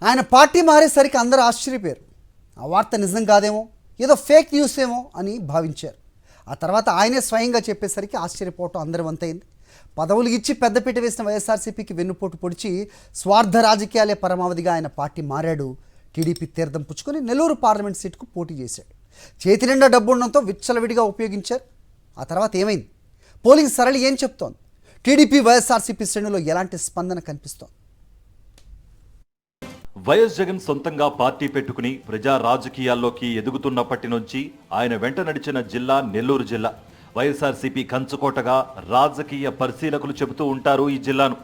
ఆయన పార్టీ మారేసరికి అందరూ ఆశ్చర్యపోయారు. ఆ వార్త నిజం కాదేమో, ఏదో ఫేక్ న్యూస్ ఏమో అని భావించారు. ఆ తర్వాత ఆయనే స్వయంగా చెప్పేసరికి ఆశ్చర్యపోవటం అందరి వంతైంది. పదవులు ఇచ్చి పెద్దపీట వేసిన వైఎస్ఆర్సీపీకి వెన్నుపోటు పొడిచి స్వార్థ రాజకీయాలే పరమావధిగా ఆయన పార్టీ మారాడు. టీడీపీ తీర్థం పుచ్చుకొని నెల్లూరు పార్లమెంట్ సీటుకు పోటీ చేశాడు. చేతి నిండా డబ్బు ఉండడంతో విచ్చలవిడిగా ఉపయోగించారు. ఆ తర్వాత ఏమైంది? పోలింగ్ సరళి ఏం చెప్తోంది? టీడీపీ వైఎస్ఆర్సీపీ శ్రేణులో ఎలాంటి స్పందన కనిపిస్తోంది? వైఎస్ జగన్ సొంతంగా పార్టీ పెట్టుకుని ప్రజా రాజకీయాల్లోకి ఎదుగుతున్నప్పటి నుంచి ఆయన వెంట నడిచిన జిల్లా నెల్లూరు జిల్లా. వైఎస్ఆర్సీపీ కంచుకోటగా రాజకీయ పరిశీలకులు చెబుతూ ఉంటారు ఈ జిల్లాను.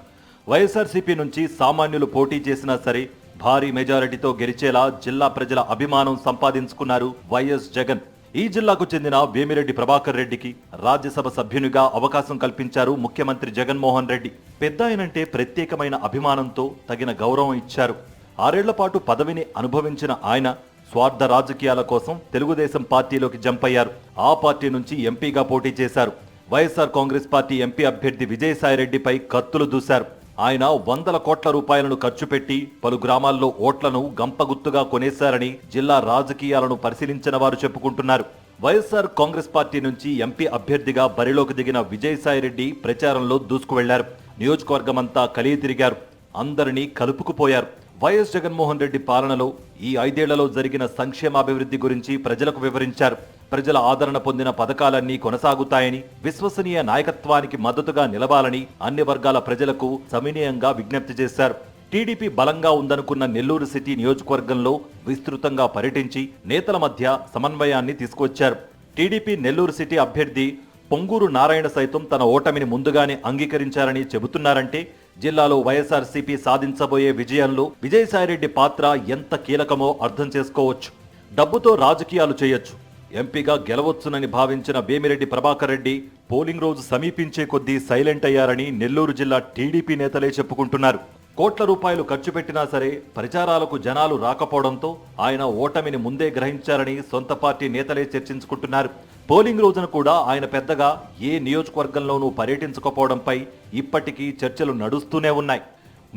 వైఎస్ఆర్సీపీ నుంచి సామాన్యులు పోటీ చేసినా సరే భారీ మెజారిటీతో గెలిచేలా జిల్లా ప్రజల అభిమానం సంపాదించుకున్నారు వైఎస్ జగన్. ఈ జిల్లాకు చెందిన వేమిరెడ్డి ప్రభాకర్ రెడ్డికి రాజ్యసభ సభ్యునిగా అవకాశం కల్పించారు ముఖ్యమంత్రి జగన్మోహన్ రెడ్డి. పెద్దాయనంటే ప్రత్యేకమైన అభిమానంతో తగిన గౌరవం ఇచ్చారు. 6 ఏళ్ల పాటు పదవిని అనుభవించిన ఆయన స్వార్థ రాజకీయాల కోసం తెలుగుదేశం పార్టీలోకి జంప్ అయ్యారు. ఆ పార్టీ నుంచి ఎంపీగా పోటీ చేశారు. వైఎస్ఆర్ కాంగ్రెస్ పార్టీ ఎంపీ అభ్యర్థి విజయసాయిరెడ్డిపై కత్తులు దూశారు. ఆయన 100 కోట్ల రూపాయలను ఖర్చు పెట్టి పలు గ్రామాల్లో ఓట్లను గంపగుత్తుగా కొనేశారని జిల్లా రాజకీయాలను పరిశీలించిన వారు చెప్పుకుంటున్నారు. వైఎస్ఆర్ కాంగ్రెస్ పార్టీ నుంచి ఎంపీ అభ్యర్థిగా బరిలోకి దిగిన విజయసాయిరెడ్డి ప్రచారంలో దూసుకు వెళ్లారు. నియోజకవర్గమంతా కలిగి తిరిగారు. అందరినీ కలుపుకుపోయారు. వైఎస్ జగన్మోహన్ రెడ్డి పాలనలో ఈ 5 ఏళ్లలో జరిగిన సంక్షేమాభివృద్ధి గురించి ప్రజలకు వివరించారు. ప్రజల ఆదరణ పొందిన పథకాలన్నీ కొనసాగుతాయని, విశ్వసనీయ నాయకత్వానికి మద్దతుగా నిలవాలని అన్ని వర్గాల ప్రజలకు సవినయంగా విజ్ఞప్తి చేశారు. టీడీపీ బలంగా ఉందనుకున్న నెల్లూరు సిటీ నియోజకవర్గంలో విస్తృతంగా పర్యటించి నేతల మధ్య సమన్వయాన్ని తీసుకొచ్చారు. టీడీపీ నెల్లూరు సిటీ అభ్యర్థి పొంగూరు నారాయణ సైతం తన ఓటమిని ముందుగానే అంగీకరించారని చెబుతున్నారంటే జిల్లాలో వైఎస్ఆర్సీపీ సాధించబోయే విజయంలో విజయసాయిరెడ్డి పాత్ర ఎంత కీలకమో అర్థం చేసుకోవచ్చు. డబ్బుతో రాజకీయాలు చేయొచ్చు, ఎంపీగా గెలవచ్చునని భావించిన వేమిరెడ్డి ప్రభాకర్ రెడ్డి పోలింగ్ రోజు సమీపించే కొద్దీ సైలెంట్ అయ్యారని నెల్లూరు జిల్లా టీడీపీ నేతలే చెప్పుకుంటున్నారు. కోట్ల రూపాయలు ఖర్చు పెట్టినా సరే ప్రచారాలకు జనాలు రాకపోవడంతో ఆయన ఓటమిని ముందే గ్రహించారని సొంత పార్టీ నేతలే చర్చించుకుంటున్నారు. పోలింగ్ రోజున కూడా ఆయన పెద్దగా ఏ నియోజకవర్గంలోనూ పర్యటించకపోవడంపై ఇప్పటికీ చర్చలు నడుస్తూనే ఉన్నాయి.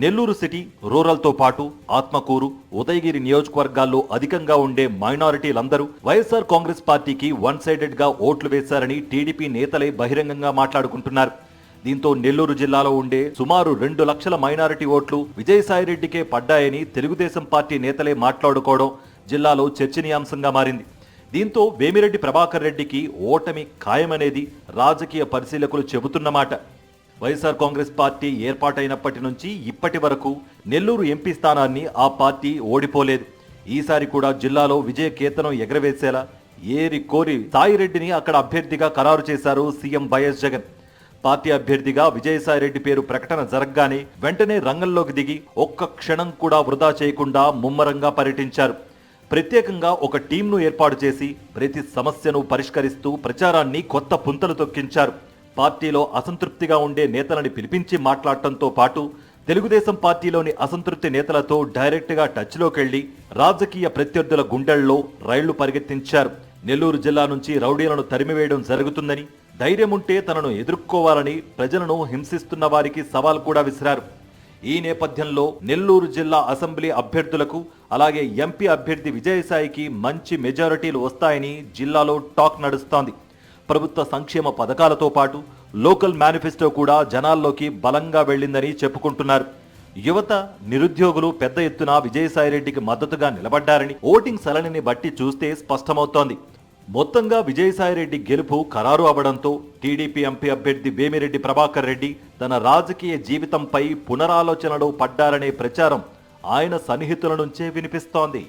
నెల్లూరు సిటీ, రూరల్తో పాటు ఆత్మకూరు, ఉదయగిరి నియోజకవర్గాల్లో అధికంగా ఉండే మైనారిటీలందరూ వైఎస్ఆర్ కాంగ్రెస్ పార్టీకి వన్ సైడెడ్ గా ఓట్లు వేశారని టీడీపీ నేతలే బహిరంగంగా మాట్లాడుకుంటున్నారు. దీంతో నెల్లూరు జిల్లాలో ఉండే సుమారు 2 లక్షల మైనారిటీ ఓట్లు విజయసాయిరెడ్డికే పడ్డాయని తెలుగుదేశం పార్టీ నేతలే మాట్లాడుకోవడం జిల్లాలో చర్చనీయాంశంగా మారింది. దీంతో వేమిరెడ్డి ప్రభాకర్ రెడ్డికి ఓటమి ఖాయమనేది రాజకీయ పరిశీలకులు చెబుతున్నమాట. వైఎస్ఆర్ కాంగ్రెస్ పార్టీ ఏర్పాటైనప్పటి నుంచి ఇప్పటి వరకు నెల్లూరు ఎంపీ స్థానాన్ని ఆ పార్టీ ఓడిపోలేదు. ఈసారి కూడా జిల్లాలో విజయ కేతనం ఎగరవేసేలా ఏరి కోరి సాయిరెడ్డిని అక్కడ అభ్యర్థిగా ఖరారు చేశారు సీఎం వైఎస్ జగన్. పార్టీ అభ్యర్థిగా విజయసాయిరెడ్డి పేరు ప్రకటన జరగగానే వెంటనే రంగంలోకి దిగి ఒక్క క్షణం కూడా వృధా చేయకుండా ముమ్మరంగా పర్యటించారు. ప్రత్యేకంగా ఒక టీంను ఏర్పాటు చేసి ప్రతి సమస్యను పరిష్కరిస్తూ ప్రచారాన్ని కొత్త పుంతలు తొక్కించారు. పార్టీలో అసంతృప్తిగా ఉండే నేతలని పిలిపించి మాట్లాడటంతో పాటు తెలుగుదేశం పార్టీలోని అసంతృప్తి నేతలతో డైరెక్ట్గా టచ్లోకెళ్లి రాజకీయ ప్రత్యర్థుల గుండెల్లో రైళ్లు పరిగెత్తించారు. నెల్లూరు జిల్లా నుంచి రౌడీలను తరిమివేయడం జరుగుతుందని, ధైర్యం ఉంటే తనను ఎదుర్కోవాలని ప్రజలను హింసిస్తున్న వారికి సవాల్ కూడా విసిరారు. ఈ నేపథ్యంలో నెల్లూరు జిల్లా అసెంబ్లీ అభ్యర్థులకు అలాగే ఎంపీ అభ్యర్థి విజయసాయికి మంచి మెజారిటీలు వస్తాయని జిల్లాలో టాక్ నడుస్తోంది. ప్రభుత్వ సంక్షేమ పథకాలతో పాటు లోకల్ మేనిఫెస్టో కూడా జనాల్లోకి బలంగా వెళ్లిందని చెప్పుకుంటున్నారు. యువత, నిరుద్యోగులు పెద్ద ఎత్తున విజయసాయిరెడ్డికి మద్దతుగా నిలబడ్డారని ఓటింగ్ సరళిని బట్టి చూస్తే స్పష్టమవుతోంది. మొత్తంగా విజయసాయిరెడ్డి గెలుపు ఖరారు అవడంతో టీడీపీ ఎంపీ అభ్యర్థి వేమిరెడ్డి ప్రభాకర్ రెడ్డి తన రాజకీయ జీవితంపై పునరాలోచనలో పడ్డారనే ప్రచారం ఆయన సన్నిహితుల నుంచే వినిపిస్తోంది.